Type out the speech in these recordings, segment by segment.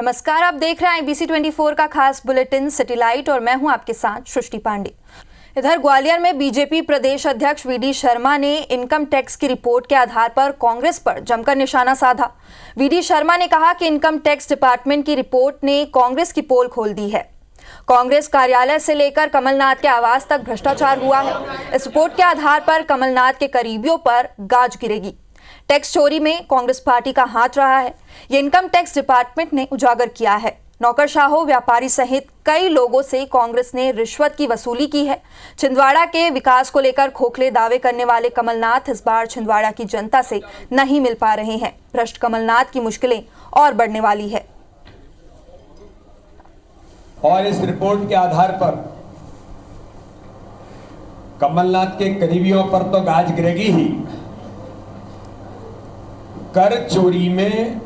नमस्कार, आप देख रहे हैं IBC 24 का खास बुलेटिन सिटी लाइट और मैं हूं आपके साथ सृष्टि पांडे। इधर ग्वालियर में बीजेपी प्रदेश अध्यक्ष VD शर्मा ने इनकम टैक्स की रिपोर्ट के आधार पर कांग्रेस पर जमकर निशाना साधा। VD शर्मा ने कहा कि इनकम टैक्स डिपार्टमेंट की रिपोर्ट ने कांग्रेस की पोल खोल दी है। कांग्रेस कार्यालय से लेकर कमलनाथ के आवास तक भ्रष्टाचार हुआ है। इस रिपोर्ट के आधार पर कमलनाथ के करीबियों पर गाज गिरेगी। टैक्स चोरी में कांग्रेस पार्टी का हाथ रहा है, ये इनकम टैक्स डिपार्टमेंट ने उजागर किया है। नौकरशाहों, व्यापारी सहित कई लोगों से कांग्रेस ने रिश्वत की वसूली की है। छिंदवाड़ा के विकास को लेकर खोखले दावे करने वाले कमलनाथ इस बार छिंदवाड़ा की जनता से नहीं मिल पा रहे हैं। भ्रष्ट कमलनाथ की मुश्किलें और बढ़ने वाली है। और इस रिपोर्ट के आधार पर कमलनाथ के करीबियों पर तो गाज गिरेगी ही। कर चोरी में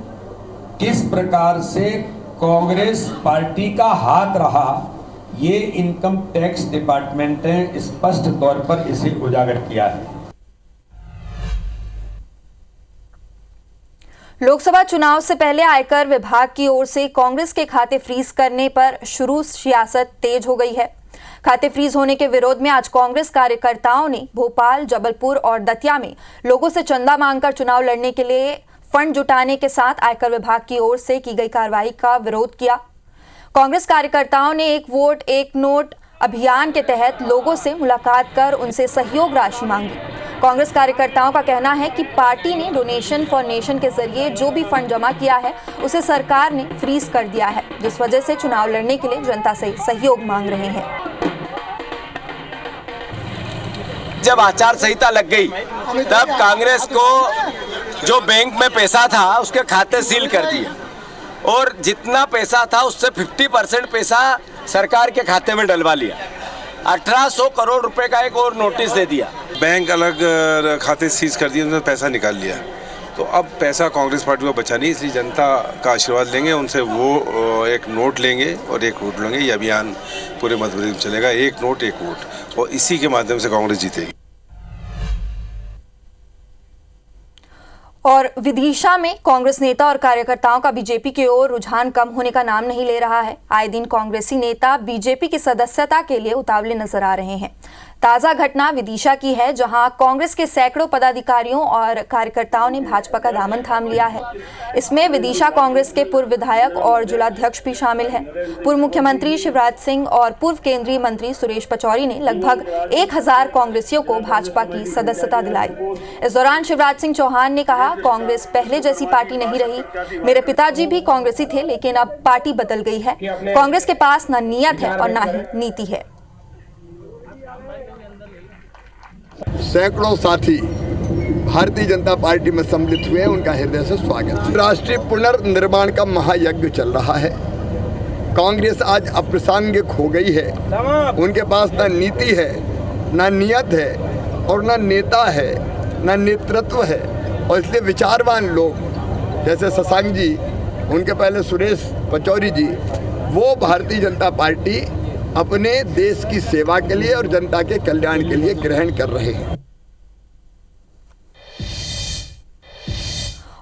किस प्रकार से कांग्रेस पार्टी का हाथ रहा, ये इनकम टैक्स डिपार्टमेंट ने स्पष्ट तौर पर इसे उजागर किया है। लोकसभा चुनाव से पहले आयकर विभाग की ओर से कांग्रेस के खाते फ्रीज करने पर शुरू सियासत तेज हो गई है। खाते फ्रीज होने के विरोध में आज कांग्रेस कार्यकर्ताओं ने भोपाल, जबलपुर और दतिया में लोगों से चंदा मांगकर चुनाव लड़ने के लिए फंड जुटाने के साथ आयकर विभाग की ओर से की गई कार्रवाई का विरोध किया। कांग्रेस कार्यकर्ताओं ने एक वोट एक नोट अभियान के तहत लोगों से मुलाकात कर उनसे सहयोग राशि मांगी। कांग्रेस कार्यकर्ताओं का कहना है कि पार्टी ने डोनेशन फॉर नेशन के जरिए जो भी फंड जमा किया है उसे सरकार ने फ्रीज कर दिया है, जिस वजह से चुनाव लड़ने के लिए जनता से सहयोग मांग रहे हैं। जब आचार संहिता लग गई तब कांग्रेस को जो बैंक में पैसा था उसके खाते सील कर दिए और जितना पैसा था उससे 50% पैसा सरकार के खाते में डलवा लिया। 1800 करोड़ रुपए का एक और नोटिस दे दिया। बैंक अलग खाते सीज कर दिए, उन्होंने पैसा निकाल लिया। तो अब पैसा कांग्रेस पार्टी को बचा नहीं, इसलिए जनता का आशीर्वाद लेंगे, उनसे वो एक नोट लेंगे और एक वोट लेंगे। ये अभियान पूरे मध्य प्रदेश में चलेगा, एक नोट एक वोट, और इसी के माध्यम से कांग्रेस जीतेगी। और विदिशा में कांग्रेस नेता और कार्यकर्ताओं का बीजेपी की ओर रुझान कम होने का नाम नहीं ले रहा है। आए दिन कांग्रेसी नेता बीजेपी की सदस्यता के लिए उतावले नजर आ रहे हैं। ताजा घटना विदिशा की है, जहां कांग्रेस के सैकड़ों पदाधिकारियों और कार्यकर्ताओं ने भाजपा का दामन थाम लिया है। इसमें विदिशा कांग्रेस के पूर्व विधायक और जिलाध्यक्ष भी शामिल हैं। पूर्व मुख्यमंत्री शिवराज सिंह और पूर्व केंद्रीय मंत्री सुरेश पचौरी ने लगभग 1000 कांग्रेसियों को भाजपा की सदस्यता दिलाई। इस दौरान शिवराज सिंह चौहान ने कहा, कांग्रेस पहले जैसी पार्टी नहीं रही। मेरे पिताजी भी कांग्रेसी थे, लेकिन अब पार्टी बदल गई है। कांग्रेस के पास न नियत है और न ही नीति है। सैकड़ों साथी भारतीय जनता पार्टी में सम्मिलित हुए, उनका हृदय से स्वागत। राष्ट्रीय पुनर्निर्माण का महायज्ञ चल रहा है। कांग्रेस आज अप्रासंगिक हो गई है। उनके पास न नीति है, न नियत है और न नेता है, न नेतृत्व है। और इसलिए विचारवान लोग जैसे शशांक जी, उनके पहले सुरेश पचौरी जी, वो भारतीय जनता पार्टी अपने देश की सेवा के लिए और जनता के कल्याण के लिए ग्रहण कर रहे हैं।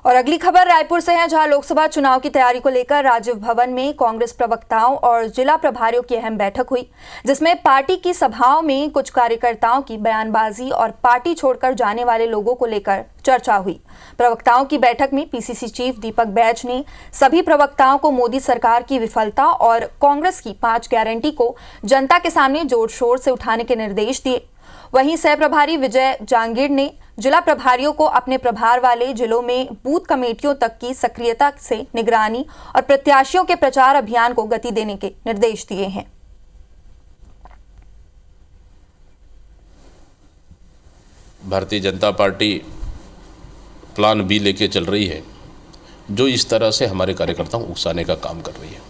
और अगली खबर रायपुर से है, जहां लोकसभा चुनाव की तैयारी को लेकर राजीव भवन में कांग्रेस प्रवक्ताओं और जिला प्रभारियों की अहम बैठक हुई, जिसमें पार्टी की सभाओं में कुछ कार्यकर्ताओं की बयानबाजी और पार्टी छोड़कर जाने वाले लोगों को लेकर चर्चा हुई। प्रवक्ताओं की बैठक में PCC चीफ दीपक बैज ने सभी प्रवक्ताओं को मोदी सरकार की विफलता और कांग्रेस की 5 गारंटी को जनता के सामने जोर शोर से उठाने के निर्देश दिए। वहीं सह प्रभारी विजय जांगीर ने जिला प्रभारियों को अपने प्रभार वाले जिलों में बूथ कमेटियों तक की सक्रियता से निगरानी और प्रत्याशियों के प्रचार अभियान को गति देने के निर्देश दिए हैं। Bharatiya Janata party plan B लेके चल रही है, जो इस तरह से हमारे कार्यकर्ताओं को उकसाने का काम कर रही है।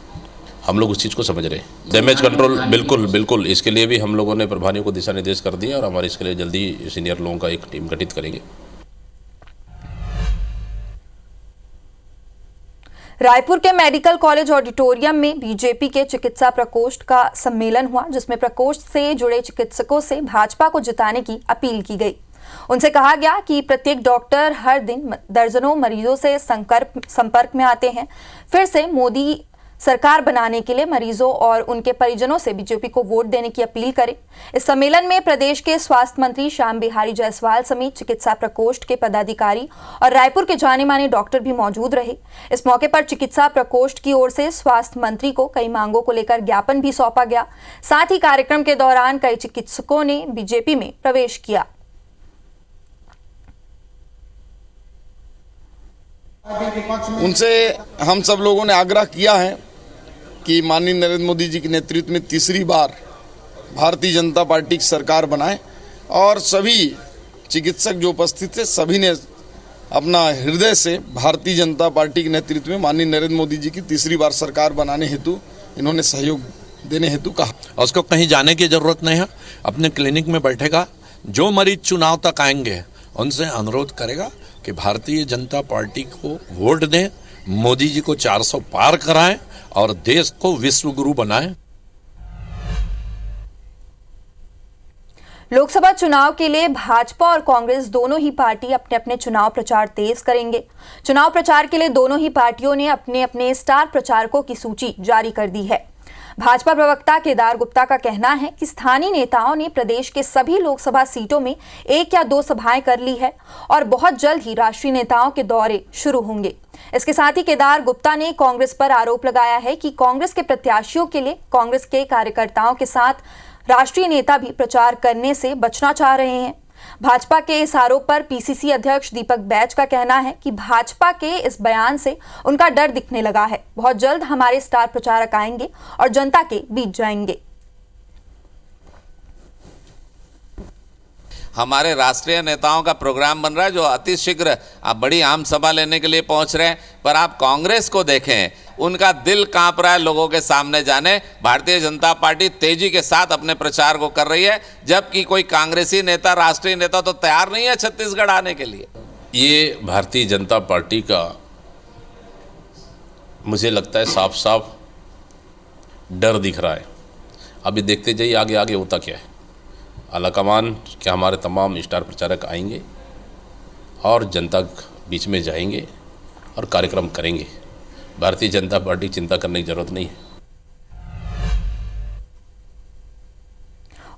हम लोग उस चीज़ को समझ रहे हैं। डैमेज कंट्रोल बिल्कुल इसके लिए भी हम लोगों ने प्रभारियों को दिशा निर्देश कर दिया और हमारे इसके लिए जल्दी सीनियर लोगों का एक टीम गठित करेंगे। रायपुर के मेडिकल कॉलेज ऑडिटोरियम में बीजेपी के चिकित्सा प्रकोष्ठ का सम्मेलन हुआ, जिसमें प्रकोष्ठ से जुड़े चिकित्सकों से भाजपा को जिताने की अपील की गई। उनसे कहा गया कि प्रत्येक डॉक्टर हर दिन दर्जनों मरीजों से संपर्क में आते हैं। फिर से मोदी सरकार बनाने के लिए मरीजों और उनके परिजनों से बीजेपी को वोट देने की अपील करें। इस सम्मेलन में प्रदेश के स्वास्थ्य मंत्री श्याम बिहारी जायसवाल समेत चिकित्सा प्रकोष्ठ के पदाधिकारी और रायपुर के जाने माने डॉक्टर भी मौजूद रहे। इस मौके पर चिकित्सा प्रकोष्ठ की ओर से स्वास्थ्य मंत्री को कई मांगों को लेकर ज्ञापन भी सौंपा गया। साथ ही कार्यक्रम के दौरान कई चिकित्सकों ने बीजेपी में प्रवेश किया। उनसे हम सब लोगों ने आग्रह किया है कि माननीय नरेंद्र मोदी जी के नेतृत्व में तीसरी बार भारतीय जनता पार्टी की सरकार बनाए और सभी चिकित्सक जो उपस्थित थे सभी ने अपना हृदय से भारतीय जनता पार्टी के नेतृत्व में माननीय नरेंद्र मोदी जी की तीसरी बार सरकार बनाने हेतु इन्होंने सहयोग देने हेतु कहा। और उसको कहीं जाने की जरूरत नहीं है, अपने क्लिनिक में बैठेगा। जो मरीज चुनाव तक आएंगे उनसे अनुरोध करेगा कि भारतीय जनता पार्टी को वोट दें, मोदी जी को 400 पार कराएं और देश को विश्व गुरु बनाएं। लोकसभा चुनाव के लिए भाजपा और कांग्रेस दोनों ही पार्टी अपने अपने चुनाव प्रचार तेज करेंगे। चुनाव प्रचार के लिए दोनों ही पार्टियों ने अपने अपने स्टार प्रचारकों की सूची जारी कर दी है। भाजपा प्रवक्ता केदार गुप्ता का कहना है कि स्थानीय नेताओं ने प्रदेश के सभी लोकसभा सीटों में 1 या 2 सभाएं कर ली है और बहुत जल्द ही राष्ट्रीय नेताओं के दौरे शुरू होंगे। इसके साथ ही केदार गुप्ता ने कांग्रेस पर आरोप लगाया है कि कांग्रेस के प्रत्याशियों के लिए कांग्रेस के कार्यकर्ताओं के साथ राष्ट्रीय नेता भी प्रचार करने से बचना चाह रहे हैं। भाजपा के इस आरोप पर पीसीसी अध्यक्ष दीपक बैज का कहना है कि भाजपा के इस बयान से उनका डर दिखने लगा है। बहुत जल्द हमारे स्टार प्रचारक आएंगे और जनता के बीच जाएंगे। हमारे राष्ट्रीय नेताओं का प्रोग्राम बन रहा है जो अति शीघ्र आप बड़ी आम सभा लेने के लिए पहुंच रहे हैं। पर आप कांग्रेस को देखें, उनका दिल कांप रहा है लोगों के सामने जाने। भारतीय जनता पार्टी तेजी के साथ अपने प्रचार को कर रही है, जबकि कोई कांग्रेसी नेता, राष्ट्रीय नेता तो तैयार नहीं है छत्तीसगढ़ आने के लिए। ये भारतीय जनता पार्टी का मुझे लगता है साफ साफ डर दिख रहा है। अभी देखते जाइए आगे आगे होता क्या है। आलाकमान क्या हमारे तमाम स्टार प्रचारक आएंगे और जनता बीच में जाएंगे और कार्यक्रम करेंगे। भारतीय जनता पार्टी चिंता करने की जरूरत नहीं है।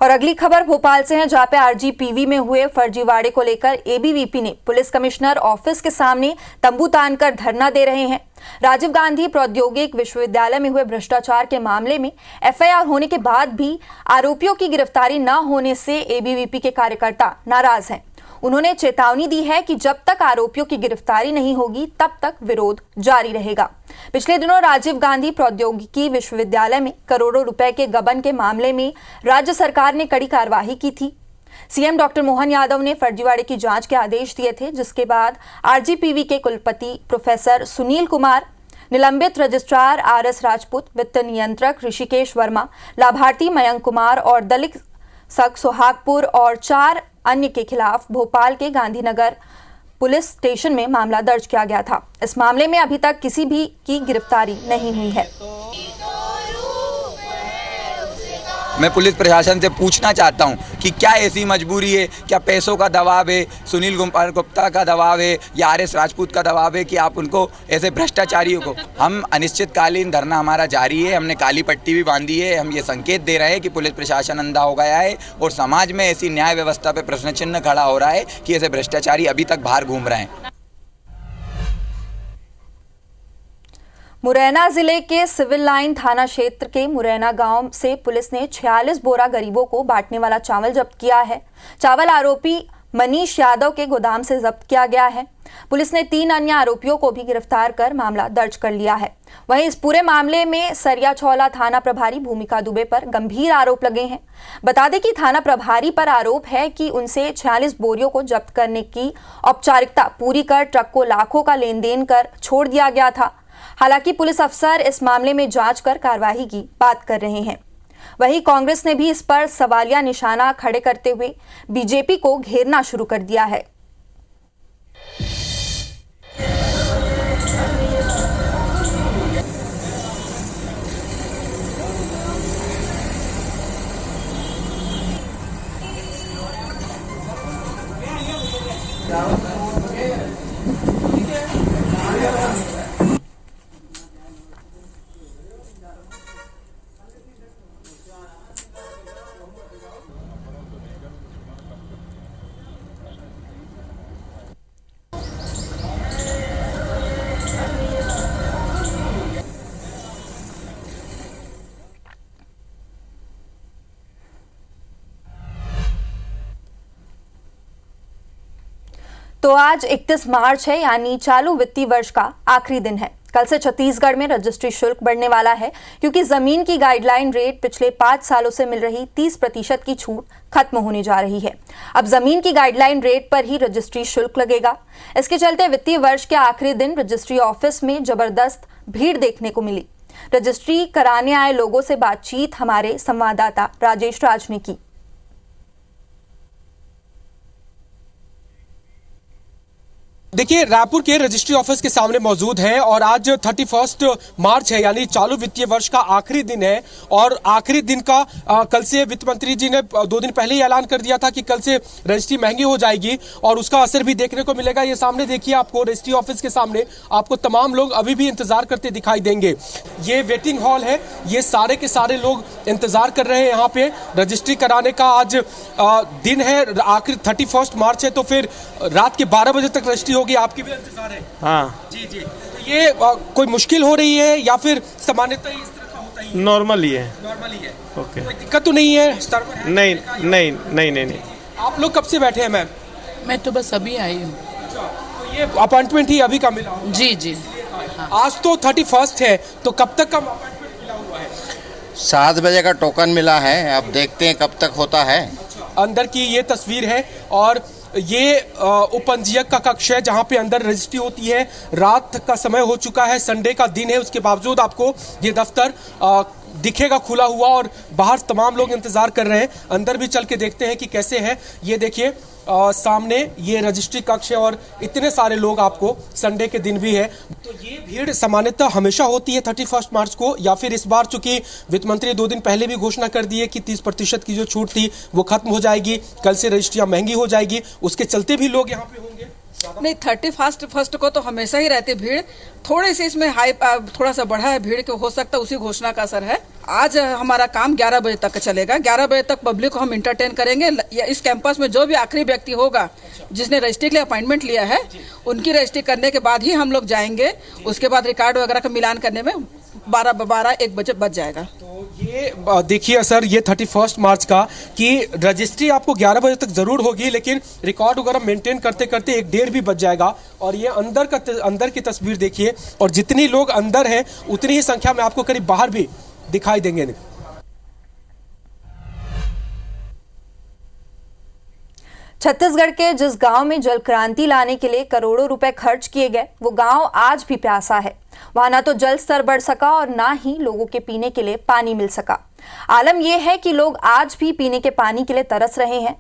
और अगली खबर भोपाल से है, जहां पे आरजीपीवी में हुए फर्जीवाड़े को लेकर एबीवीपी ने पुलिस कमिश्नर ऑफिस के सामने तंबू तानकर धरना दे रहे हैं। राजीव गांधी प्रौद्योगिक विश्वविद्यालय में हुए भ्रष्टाचार के मामले में एफआईआर होने के बाद भी आरोपियों की गिरफ्तारी न होने से एबीवीपी के कार्यकर्ता नाराज हैं। उन्होंने चेतावनी दी है कि जब तक आरोपियों की गिरफ्तारी नहीं होगी तब तक विरोध जारी रहेगा। पिछले दिनों राजीव गांधी प्रौद्योगिकी विश्वविद्यालय में करोड़ों रुपए के गबन के मामले में राज्य सरकार ने कड़ी कार्रवाई की थी। सीएम डॉक्टर मोहन यादव ने फर्जीवाड़े की जांच के आदेश दिए थे, जिसके बाद आरजीपीवी के कुलपति प्रोफेसर सुनील कुमार, निलंबित रजिस्ट्रार आरएस राजपूत, वित्त नियंत्रक ऋषिकेश वर्मा, लाभार्थी मयंक कुमार और दलित सक सोहागपुर और 4 अन्य के खिलाफ भोपाल के गांधीनगर पुलिस स्टेशन में मामला दर्ज किया गया था। इस मामले में अभी तक किसी भी की गिरफ्तारी नहीं हुई है। मैं पुलिस प्रशासन से पूछना चाहता हूं कि क्या ऐसी मजबूरी है, क्या पैसों का दबाव है, सुनील कुमार गुप्ता का दबाव है या आरएस राजपूत का दबाव है कि आप उनको ऐसे भ्रष्टाचारियों को। हम अनिश्चितकालीन धरना हमारा जारी है, हमने काली पट्टी भी बांधी है। हम ये संकेत दे रहे हैं कि पुलिस प्रशासन अंधा हो गया है और समाज में ऐसी न्याय व्यवस्था पर प्रश्न चिन्ह खड़ा हो रहा है कि ऐसे भ्रष्टाचारी अभी तक बाहर घूम रहे हैं। मुरैना जिले के सिविल लाइन थाना क्षेत्र के मुरैना गांव से पुलिस ने 46 बोरा गरीबों को बांटने वाला चावल जब्त किया है। चावल आरोपी मनीष यादव के गोदाम से जब्त किया गया है। पुलिस ने 3 अन्य आरोपियों को भी गिरफ्तार कर मामला दर्ज कर लिया है। वहीं इस पूरे मामले में सरियाछौला थाना प्रभारी भूमिका दुबे पर गंभीर आरोप लगे हैं। बता दें कि थाना प्रभारी पर आरोप है कि उनसे 46 बोरियों को जब्त करने की औपचारिकता पूरी कर ट्रक को लाखों का लेन देन कर छोड़ दिया गया था। हालांकि पुलिस अफसर इस मामले में जांच कर कार्रवाई की बात कर रहे हैं। वहीं कांग्रेस ने भी इस पर सवालिया निशाना खड़े करते हुए बीजेपी को घेरना शुरू कर दिया है। तो आज 31 मार्च है, यानी चालू वित्तीय वर्ष का आखिरी दिन है। कल से छत्तीसगढ़ में रजिस्ट्री शुल्क बढ़ने वाला है, क्योंकि जमीन की गाइडलाइन रेट पिछले 5 सालों से मिल रही 30% की छूट खत्म होने जा रही है। अब जमीन की गाइडलाइन रेट पर ही रजिस्ट्री शुल्क लगेगा। इसके चलते वित्तीय वर्ष के आखिरी दिन रजिस्ट्री ऑफिस में जबरदस्त भीड़ देखने को मिली। रजिस्ट्री कराने आए लोगों से बातचीत हमारे संवाददाता राजेश राज ने की। देखिए, रायपुर के रजिस्ट्री ऑफिस के सामने मौजूद हैं और आज 31 मार्च है, यानी चालू वित्तीय वर्ष का आखिरी दिन है। और आखिरी दिन का कल से वित्त मंत्री जी ने 2 दिन पहले ही ऐलान कर दिया था कि कल से रजिस्ट्री महंगी हो जाएगी और उसका असर भी देखने को मिलेगा। ये सामने देखिए, आपको रजिस्ट्री ऑफिस के सामने आपको तमाम लोग अभी भी इंतजार करते दिखाई देंगे। ये वेटिंग हॉल है, ये सारे के सारे लोग इंतजार कर रहे हैं यहाँ पे रजिस्ट्री कराने का। आज दिन है, आखिर 31 मार्च है, तो फिर रात के 12 बजे तक रजिस्ट्री होगी। आपकी भी इंतजार है? हाँ जी जी। तो ये कोई मुश्किल हो रही है या फिर सामान्यतः इस तरह का होता ही? नॉर्मल ही है। ओके, कोई दिक्कत तो नहीं है? नहीं। आप लोग कब से बैठे हैं मैम? मैं तो बस अभी आई हूँ। तो ये अपॉइंटमेंट ही अभी का मिला? जी। आज तो 31 है, तो कब तक का अपॉइंटमेंट मिला हुआ है? 7 बजे का टोकन मिला है, अब देखते हैं कब तक होता है। अंदर की ये तस्वीर है और ये उपपंजीयक का कक्ष है जहां पे अंदर रजिस्ट्री होती है। रात का समय हो चुका है, संडे का दिन है, उसके बावजूद आपको ये दफ्तर दिखेगा खुला हुआ और बाहर तमाम लोग इंतजार कर रहे हैं। अंदर भी चल के देखते हैं कि कैसे है। ये देखिए सामने ये रजिस्ट्री कक्ष है और इतने सारे लोग आपको संडे के दिन भी है। तो ये भीड़ सामान्यतः हमेशा होती है 31 मार्च को, या फिर इस बार चूंकि वित्त मंत्री 2 दिन पहले भी घोषणा कर दी है कि 30% की जो छूट थी वो खत्म हो जाएगी, कल से रजिस्ट्रियां महंगी हो जाएगी, उसके चलते भी लोग यहाँ पे होंगे। नहीं, 31 को तो हमेशा ही रहती भीड़। थोड़े से इसमें हाइप थोड़ा सा बढ़ा है भीड़, के हो सकता है उसी घोषणा का असर है। आज हमारा काम 11 बजे तक चलेगा। 11 बजे तक पब्लिक को हम इंटरटेन करेंगे। इस कैंपस में जो भी आखिरी व्यक्ति होगा जिसने रजिस्ट्री के लिए अपॉइंटमेंट लिया है, उनकी रजिस्ट्री करने के बाद ही हम लोग जाएंगे। उसके बाद रिकॉर्ड वगैरह का मिलान करने में 12-1 बजे बच जाएगा। तो ये देखिए सर, ये 31 मार्च का कि रजिस्ट्री आपको 11 बजे तक जरूर होगी, लेकिन रिकॉर्ड वगैरह मेंटेन करते करते 1-1.5 भी बच जाएगा। और ये अंदर की तस्वीर देखिए, और जितनी लोग अंदर हैं उतनी ही संख्या में आपको करीब बाहर भी दिखाई देंगे। छत्तीसगढ़ के जिस गांव में जल क्रांति लाने के लिए करोड़ों रुपए खर्च किए गए, वो गांव आज भी प्यासा है। वहां ना तो जल स्तर बढ़ सका और ना ही लोगों के पीने के लिए पानी मिल सका। आलम यह है कि लोग आज भी पीने के पानी के लिए तरस रहे हैं।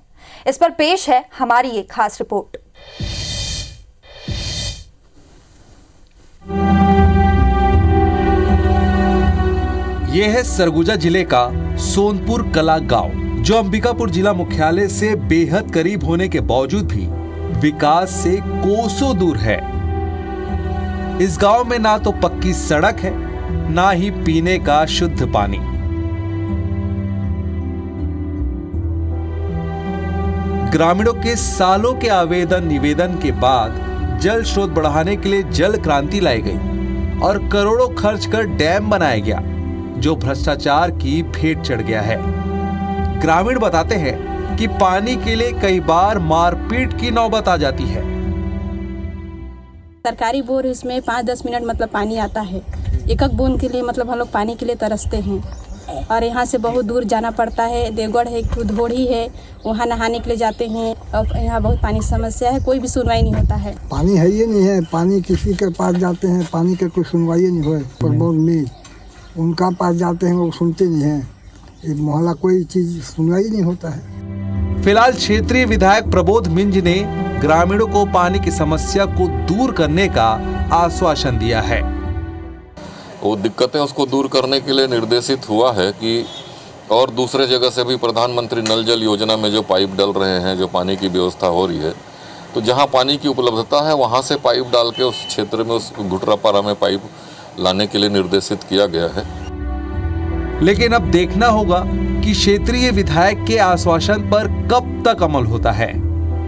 इस पर पेश है हमारी ये खास रिपोर्ट। यह है सरगुजा जिले का सोनपुर कला गांव, जो अंबिकापुर जिला मुख्यालय से बेहद करीब होने के बावजूद भी विकास से कोसों दूर है। इस गांव में ना तो पक्की सड़क है, ना ही पीने का शुद्ध पानी। ग्रामीणों के सालों के आवेदन निवेदन के बाद जल स्रोत बढ़ाने के लिए जल क्रांति लाई गई और करोड़ों खर्च कर डैम बनाया गया, जो भ्रष्टाचार की भेंट चढ़ गया है। ग्रामीण बताते हैं कि पानी के लिए कई बार मारपीट की नौबत आ जाती है। सरकारी बोर इसमें 5-10 मिनट मतलब पानी आता है। एक बूंद के लिए मतलब हम लोग पानी के लिए तरसते हैं और यहाँ से बहुत दूर जाना पड़ता है। देवगढ़ है, एक धोड़ी है, वहाँ नहाने के लिए जाते हैं और यहाँ बहुत पानी की समस्या है, कोई भी सुनवाई नहीं होता है। पानी है ही नहीं है, पानी किसी के पास जाते हैं, पानी का कोई सुनवाई नहीं हो। प्रमोद में उनका पास जाते हैं, वो सुनते नहीं हैं। एक मोहल्ला कोई चीज सुनवाई नहीं होता है। फिलहाल क्षेत्रीय विधायक प्रबोध मिंज ने ग्रामीणों को पानी की समस्या को दूर करने का आश्वासन दिया है। वो दिक्कतें उसको दूर करने के लिए निर्देशित हुआ है कि और दूसरे जगह से भी प्रधानमंत्री नल जल योजना में जो पाइप डल रहे हैं, जो पानी की व्यवस्था हो रही है, तो जहाँ पानी की उपलब्धता है वहाँ से पाइप डाल के उस क्षेत्र में, उस घुटरापारा में पाइप लाने के लिए निर्देशित किया गया है। लेकिन अब देखना होगा कि क्षेत्रीय विधायक के आश्वासन पर कब तक अमल होता है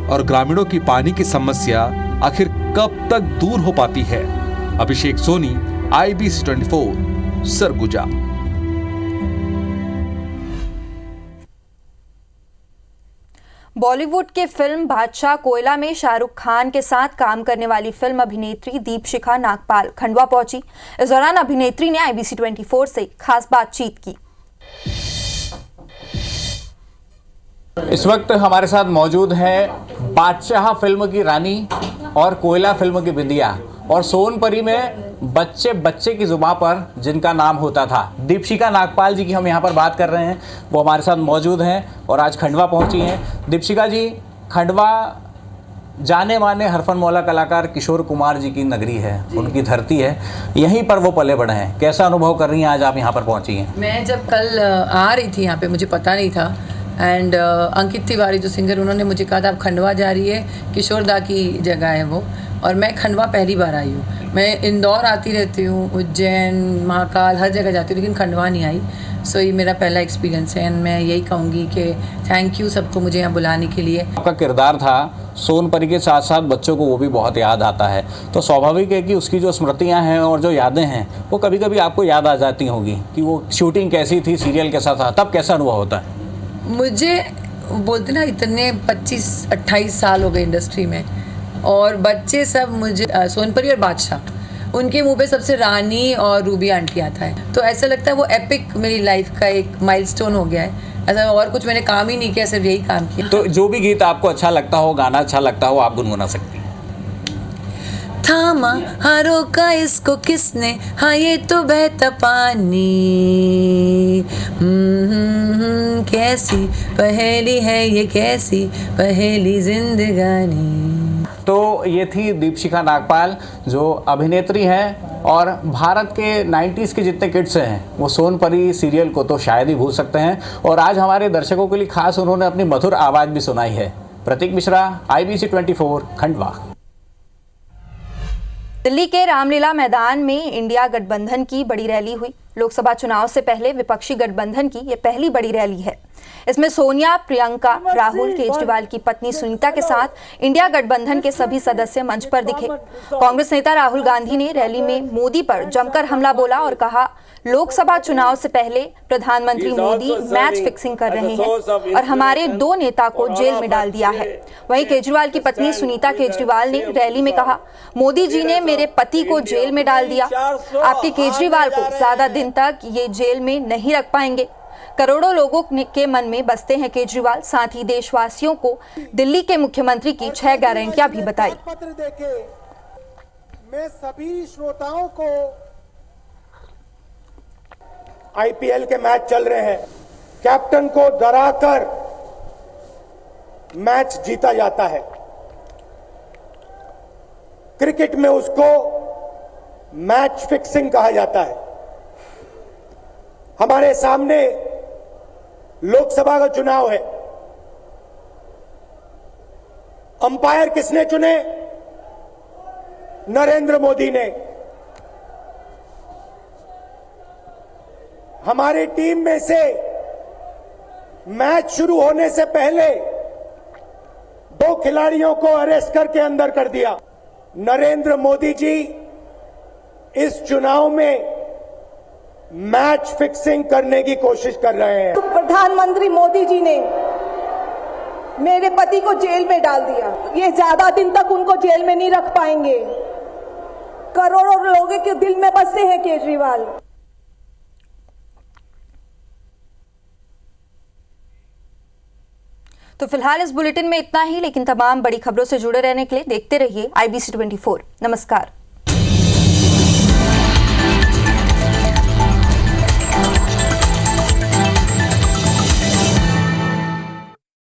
और ग्रामीणों की पानी की समस्या आखिर कब तक दूर हो पाती है। अभिषेक सोनी, IBC 24, सरगुजा। बॉलीवुड के फिल्म बादशाह कोयला में शाहरुख खान के साथ काम करने वाली फिल्म अभिनेत्री दीपशिखा नागपाल खंडवा पहुंची। इस दौरान अभिनेत्री ने IBC 24 से खास बातचीत की। इस वक्त हमारे साथ मौजूद है बादशाह फिल्म की रानी और कोयला फिल्म की बिंदिया और सोनपरी में बच्चे की जुबान पर जिनका नाम होता था, दीपशिखा नागपाल जी की हम यहाँ पर बात कर रहे हैं। वो हमारे साथ मौजूद हैं और आज खंडवा पहुँची हैं। दीपशिखा जी, खंडवा जाने माने हरफन मौला कलाकार किशोर कुमार जी की नगरी है, उनकी धरती है, यहीं पर वो पले बढ़े हैं। कैसा अनुभव कर रही हैं आज आप यहाँ पर पहुँची हैं? मैं जब कल आ रही थी यहाँ पे, मुझे पता नहीं था एंड अंकित तिवारी जो सिंगर, उन्होंने मुझे कहा था आप खंडवा जा रही है, किशोर दा की जगह है वो। और मैं खंडवा पहली बार आई हूँ। मैं इंदौर आती रहती हूँ, उज्जैन, महाकाल, हर जगह जाती हूँ, लेकिन खंडवा नहीं आई। सो ये मेरा पहला एक्सपीरियंस है एंड मैं यही कहूँगी कि थैंक यू सबको मुझे यहाँ बुलाने के लिए। आपका किरदार था सोनपरी के साथ साथ बच्चों को वो भी बहुत याद आता है, तो स्वाभाविक है कि उसकी जो स्मृतियाँ हैं और जो यादें हैं वो कभी कभी आपको याद आ जाती होगी कि वो शूटिंग कैसी थी, सीरियल कैसा था, तब कैसा अनुभव होता है? मुझे बोलते ना, इतने 25-28 साल हो गए इंडस्ट्री में और बच्चे सब मुझे सोनपरी और बादशाह, उनके मुंह पे सबसे रानी और रूबी आंटी आता है, तो ऐसा लगता है वो एपिक मेरी लाइफ का एक माइलस्टोन हो गया है। ऐसा और कुछ मैंने काम ही नहीं किया, सिर्फ यही काम किया। तो जो भी गीत आपको अच्छा लगता हो, गाना अच्छा लगता हो, आप गुनगुना सकती हैं। थामा हाँ रोका इसको किसने, हाँ ये तो बहता पानी, कैसी पहेली है ये, कैसी पहेली जिंदगानी। तो ये थी दीपशिखा नागपाल जो अभिनेत्री हैं और भारत के 90s के जितने किड्स हैं वो सोनपरी सीरियल को तो शायद ही भूल सकते हैं और आज हमारे दर्शकों के लिए खास उन्होंने अपनी मधुर आवाज़ भी सुनाई है। प्रतीक मिश्रा, IBC 24, खंडवा। दिल्ली के रामलीला मैदान में इंडिया गठबंधन की बड़ी रैली हुई। लोकसभा चुनाव से पहले विपक्षी गठबंधन की ये पहली बड़ी रैली है। इसमें सोनिया, प्रियंका, राहुल, केजरीवाल की पत्नी सुनीता के साथ इंडिया गठबंधन के सभी सदस्य मंच पर दिखे। कांग्रेस नेता राहुल गांधी ने रैली में मोदी पर जमकर हमला बोला और कहा, लोकसभा चुनाव से पहले प्रधानमंत्री मोदी मैच फिक्सिंग कर रहे हैं और हमारे 2 नेता को जेल में डाल दिया है। वहीं केजरीवाल की पत्नी सुनीता केजरीवाल ने रैली में कहा, मोदी जी ने मेरे पति को जेल में डाल दिया, आपके केजरीवाल को ज्यादा दिन तक ये जेल में नहीं रख पाएंगे। करोड़ों लोगों के मन में बसते हैं केजरीवाल। साथ ही देशवासियों को दिल्ली के मुख्यमंत्री की 6 गारंटियां भी बताई। पत्र देके मैं सभी श्रोताओं को, IPL के मैच चल रहे हैं, कैप्टन को डराकर मैच जीता जाता है। क्रिकेट में उसको मैच फिक्सिंग कहा जाता है। हमारे सामने लोकसभा का चुनाव है। अंपायर किसने चुने? नरेंद्र मोदी ने। हमारी टीम में से मैच शुरू होने से पहले 2 खिलाड़ियों को अरेस्ट करके अंदर कर दिया। नरेंद्र मोदी जी इस चुनाव में मैच फिक्सिंग करने की कोशिश कर रहे हैं। प्रधानमंत्री मोदी जी ने मेरे पति को जेल में डाल दिया, ये ज्यादा दिन तक उनको जेल में नहीं रख पाएंगे। करोड़ों लोगों के दिल में बसते हैं केजरीवाल। तो फिलहाल इस बुलेटिन में इतना ही, लेकिन तमाम बड़ी खबरों से जुड़े रहने के लिए देखते रहिए IBC 24। नमस्कार।